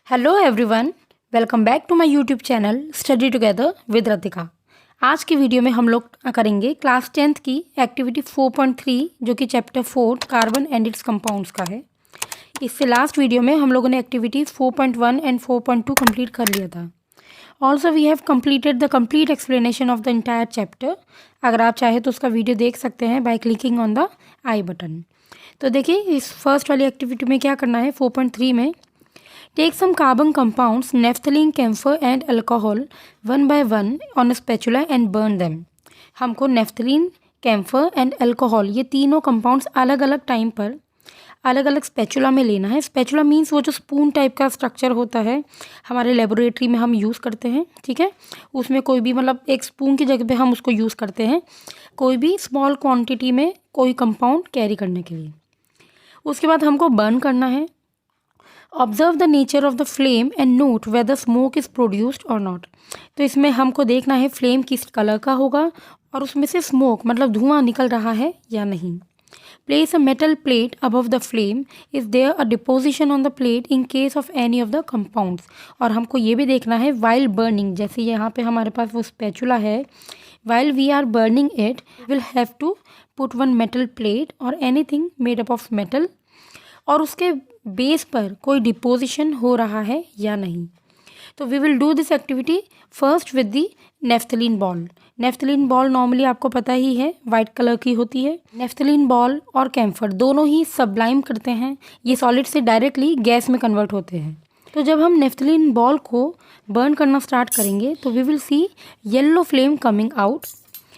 Hello everyone, welcome back to my YouTube channel study together with Ratika. आज की video में हम लोग करेंगे क्लास 10th की एक्टिविटी 4.3 जो कि chapter 4 carbon and it's compounds का है। इससे लास्ट वीडियो में हम लोगों ने एक्टिविटी 4.1 एंड 4.2 कंप्लीट कर लिया था। Also we have completed the complete explanation of the entire chapter. अगर आप चाहें तो उसका वीडियो देख सकते हैं by clicking on the I button. तो देखिए, इस फर्स्ट वाली एक्टिविटी में क्या करना है। 4.3 में take some carbon compounds, naphthalene, camphor and alcohol one by one on a spatula and burn them। हमको नेफ्थलीन, कैम्फर एंड अल्कोहल ये तीनों कंपाउंड्स अलग अलग टाइम पर अलग अलग स्पैचुला में लेना है। स्पैचुला मीन्स वो जो स्पून टाइप का स्ट्रक्चर होता है, हमारे लेबोरेटरी में हम यूज़ करते हैं, ठीक है। उसमें कोई भी मतलब एक स्पून की जगह पे हम उसको यूज़ करते हैं कोई भी स्मॉल क्वांटिटी में कोई कंपाउंड कैरी करने के लिए। उसके बाद हमको बर्न करना है। Observe the nature of the flame and note whether smoke is produced और नॉट। तो इसमें हमको देखना है फ्लेम किस कलर का होगा और उसमें से स्मोक मतलब धुआं निकल रहा है या नहीं। Place a metal plate above the flame, is there a deposition on the plate in case of any of the compounds. और हमको ये भी देखना है वाइल बर्निंग, जैसे यहाँ पे हमारे पास वो स्पैचुला है, while we are burning it will have to put one metal plate और anything made up of metal, और उसके बेस पर कोई डिपोजिशन हो रहा है या नहीं। तो we will do this activity first with the naphthalene ball. Naphthalene ball normally आपको पता ही है वाइट कलर की होती है। नेफ्थलीन बॉल और कैम्फर दोनों ही सब्लाइम करते हैं, ये सॉलिड से डायरेक्टली गैस में कन्वर्ट होते हैं। तो जब हम नेफ्थलीन बॉल को बर्न करना स्टार्ट करेंगे तो we will see yellow flame coming out.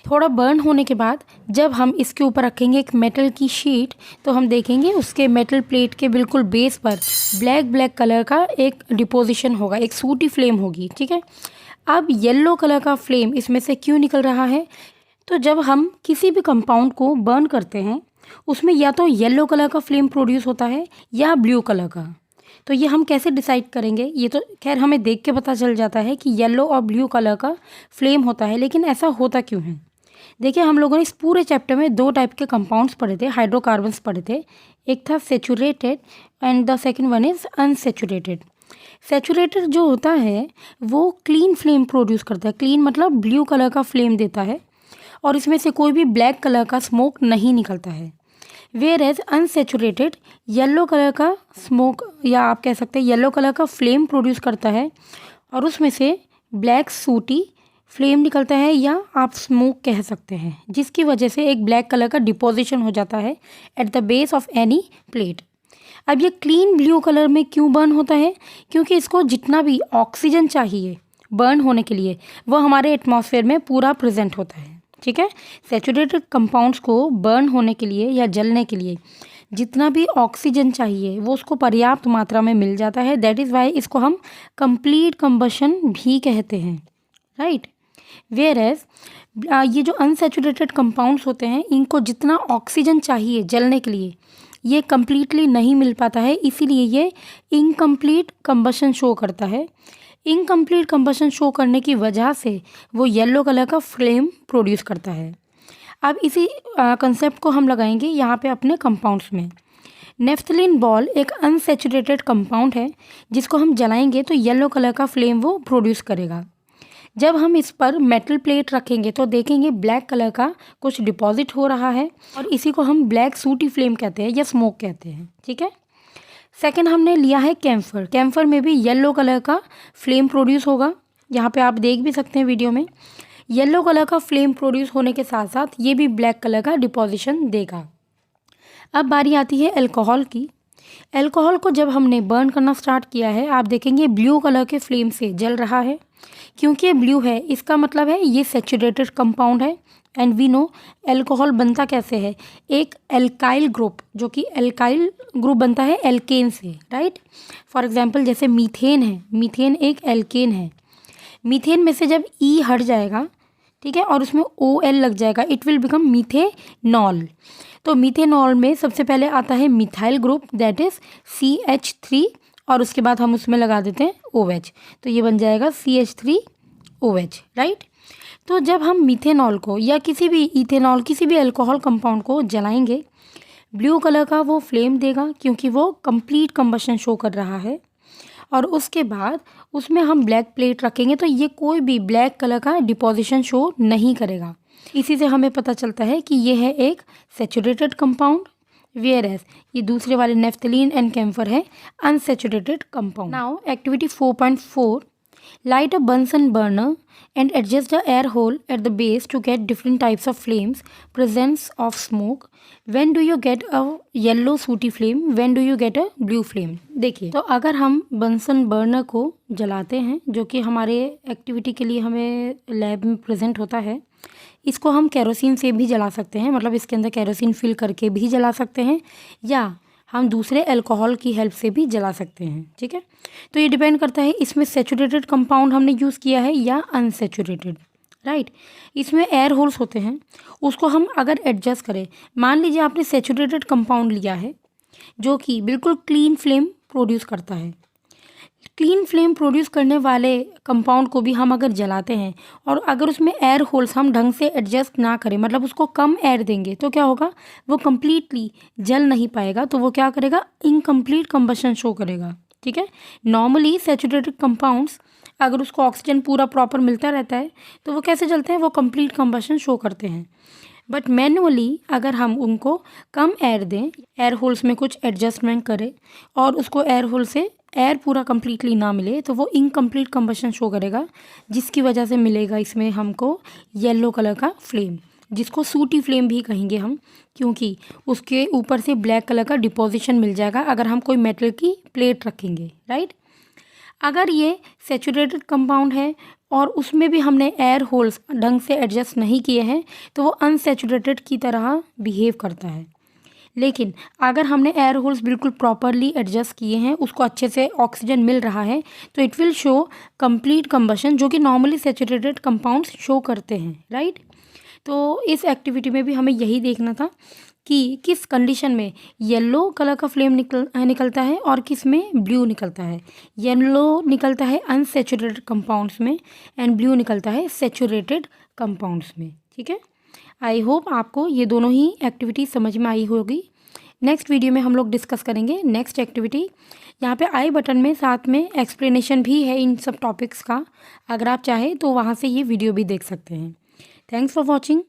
थोड़ा बर्न होने के बाद जब हम इसके ऊपर रखेंगे एक मेटल की शीट, तो हम देखेंगे उसके मेटल प्लेट के बिल्कुल बेस पर ब्लैक कलर का एक डिपोजिशन होगा, एक सूटी फ्लेम होगी, ठीक है। अब येलो कलर का फ्लेम इसमें से क्यों निकल रहा है? तो जब हम किसी भी कंपाउंड को बर्न करते हैं उसमें या तो येलो कलर का फ्लेम प्रोड्यूस होता है या ब्लू कलर का। तो ये हम कैसे डिसाइड करेंगे? ये तो खैर हमें देख के पता चल जाता है कि येलो और ब्लू कलर का फ्लेम होता है, लेकिन ऐसा होता क्यों है? देखिए, हम लोगों ने इस पूरे चैप्टर में दो टाइप के कंपाउंड्स पढ़े थे, हाइड्रोकार्बन्स पढ़े थे। एक था saturated and the second one is unsaturated. Saturated जो होता है वो क्लीन फ्लेम प्रोड्यूस करता है। क्लीन मतलब ब्लू कलर का फ्लेम देता है और इसमें से कोई भी ब्लैक कलर का स्मोक नहीं निकलता है। Whereas unsaturated yellow colour का स्मोक, या आप कह सकते हैं येलो कलर का फ्लेम प्रोड्यूस करता है और उसमें से ब्लैक सूटी फ्लेम निकलता है, या आप स्मोक कह सकते हैं, जिसकी वजह से एक ब्लैक कलर का डिपोजिशन हो जाता है at the base of any plate. अब ये क्लीन ब्लू कलर में क्यों बर्न होता है? क्योंकि इसको जितना भी ऑक्सीजन चाहिए बर्न होने के लिए वो हमारे एटमॉस्फेयर में पूरा प्रेजेंट होता है, ठीक है। सेचुरेटेड कंपाउंड्स को बर्न होने के लिए या जलने के लिए जितना भी ऑक्सीजन चाहिए वो उसको पर्याप्त मात्रा में मिल जाता है। दैट इज़ वाई इसको हम कंप्लीट कंबशन भी कहते हैं, राइट। वेयर एज ये जो अनसेचुरेटेड कंपाउंड्स होते हैं इनको जितना ऑक्सीजन चाहिए जलने के लिए ये कम्प्लीटली नहीं मिल पाता है, इसीलिए ये इनकम्प्लीट कंबशन शो करता है। इनकम्प्लीट कंबशन शो करने की वजह से वो येलो कलर का फ्लेम प्रोड्यूस करता है। अब इसी कंसेप्ट को हम लगाएंगे यहाँ पे अपने कंपाउंड्स में। नेफ्थलीन बॉल एक अनसेचुरेटेड कंपाउंड है जिसको हम जलाएंगे तो येलो कलर का फ्लेम वो प्रोड्यूस करेगा। जब हम इस पर मेटल प्लेट रखेंगे तो देखेंगे ब्लैक कलर का कुछ डिपॉजिट हो रहा है और इसी को हम ब्लैक सूटी फ्लेम कहते हैं या स्मोक कहते हैं, ठीक है। सेकंड हमने लिया है कैम्फर। कैम्फर में भी येलो कलर का फ्लेम प्रोड्यूस होगा, यहाँ पे आप देख भी सकते हैं वीडियो में। येलो कलर का फ्लेम प्रोड्यूस होने के साथ साथ ये भी ब्लैक कलर का डिपोजिशन देगा। अब बारी आती है अल्कोहल की। अल्कोहल को जब हमने बर्न करना स्टार्ट किया है आप देखेंगे ब्लू कलर के फ्लेम से जल रहा है। क्योंकि ये ब्लू है इसका मतलब है ये सेचुरेटेड कंपाउंड है। एंड वी नो अल्कोहल बनता कैसे है, एक एल्काइल ग्रुप, जो कि एल्काइल ग्रुप बनता है एल्केन से, राइट। फॉर एग्जांपल जैसे मीथेन है, मीथेन एक एल्केन है। मीथेन में से जब ई हट जाएगा, ठीक है, और उसमें OL लग जाएगा, इट विल बिकम मीथेनॉल। तो मीथेनॉल में सबसे पहले आता है methyl group that is CH3 और उसके बाद हम उसमें लगा देते हैं OH, तो ये बन जाएगा CH3OH, राइट। तो जब हम मिथेनॉल को या किसी भी इथेनॉल किसी भी अल्कोहल कंपाउंड को जलाएंगे ब्लू कलर का वो फ्लेम देगा क्योंकि वो कंप्लीट कंबशन शो कर रहा है। और उसके बाद उसमें हम ब्लैक प्लेट रखेंगे तो ये कोई भी ब्लैक कलर का डिपोजिशन शो नहीं करेगा। इसी से हमें पता चलता है कि ये है एक सैचुरेटेड कंपाउंड, वेयर एज ये दूसरे वाले नेफ्थलीन एंड कैम्फर है unsaturated compound. Now activity 4.4, light a Bunsen burner and adjust the air hole at the base to get different types of flames, presence of smoke. When do you get a yellow sooty flame? When do you get a blue flame? देखिए, तो अगर हम Bunsen burner को जलाते हैं, जो कि हमारे एक्टिविटी के लिए हमें लैब में प्रेजेंट होता है, इसको हम केरोसिन से भी जला सकते हैं, मतलब इसके अंदर केरोसिन फिल करके भी जला सकते हैं, या हम दूसरे अल्कोहल की हेल्प से भी जला सकते हैं। ठीक है, तो ये डिपेंड करता है इसमें सैचुरेटेड कंपाउंड हमने यूज़ किया है या अनसैचुरेटेड, राइट। इसमें एयर होल्स होते हैं, उसको हम अगर एडजस्ट करें, मान लीजिए आपने सैचुरेटेड कंपाउंड लिया है जो कि बिल्कुल क्लीन फ्लेम प्रोड्यूस करता है। क्लीन फ्लेम प्रोड्यूस करने वाले कंपाउंड को भी हम अगर जलाते हैं और अगर उसमें एयर होल्स हम ढंग से एडजस्ट ना करें, मतलब उसको कम एयर देंगे, तो क्या होगा, वो कम्प्लीटली जल नहीं पाएगा, तो वो क्या करेगा, इनकम्प्लीट कंबशन शो करेगा। ठीक है, नॉर्मली सैचुरेटेड कंपाउंड्स अगर उसको ऑक्सीजन पूरा प्रॉपर मिलता रहता है तो वो कैसे जलते हैं, वो कंप्लीट कंबशन शो करते हैं। बट मैनुअली अगर हम उनको कम एयर दें, एयर होल्स में कुछ एडजस्टमेंट करें और उसको एयर होल से एयर पूरा कम्प्लीटली ना मिले, तो वो इनकम्प्लीट कंबशन शो करेगा, जिसकी वजह से मिलेगा इसमें हमको येलो कलर का फ्लेम, जिसको सूटी फ्लेम भी कहेंगे हम, क्योंकि उसके ऊपर से ब्लैक कलर का डिपोजिशन मिल जाएगा अगर हम कोई मेटल की प्लेट रखेंगे, राइट। अगर ये सैचुरेटेड कंपाउंड है और उसमें भी हमने एयर होल्स ढंग से एडजस्ट नहीं किए हैं, तो वो अनसैचुरेटेड की तरह बिहेव करता है। लेकिन अगर हमने एयर होल्स बिल्कुल प्रॉपरली एडजस्ट किए हैं, उसको अच्छे से ऑक्सीजन मिल रहा है, तो it will show complete combustion, जो कि नॉर्मली सैचुरेटेड कंपाउंड्स शो करते हैं, राइट। तो इस एक्टिविटी में भी हमें यही देखना था कि किस कंडीशन में येलो कलर का फ्लेम निकलता है और किस में ब्लू निकलता है। येलो निकलता है अनसैचुरेटेड कंपाउंड्स में एंड ब्लू निकलता है सैचुरेटेड कंपाउंड्स में। ठीक है, आई होप आपको ये दोनों ही एक्टिविटी समझ में आई होगी। नेक्स्ट वीडियो में हम लोग डिस्कस करेंगे नेक्स्ट एक्टिविटी। यहाँ पे आई बटन में साथ में एक्सप्लेनेशन भी है इन सब टॉपिक्स का, अगर आप चाहें तो वहाँ से ये वीडियो भी देख सकते हैं। Thanks for watching.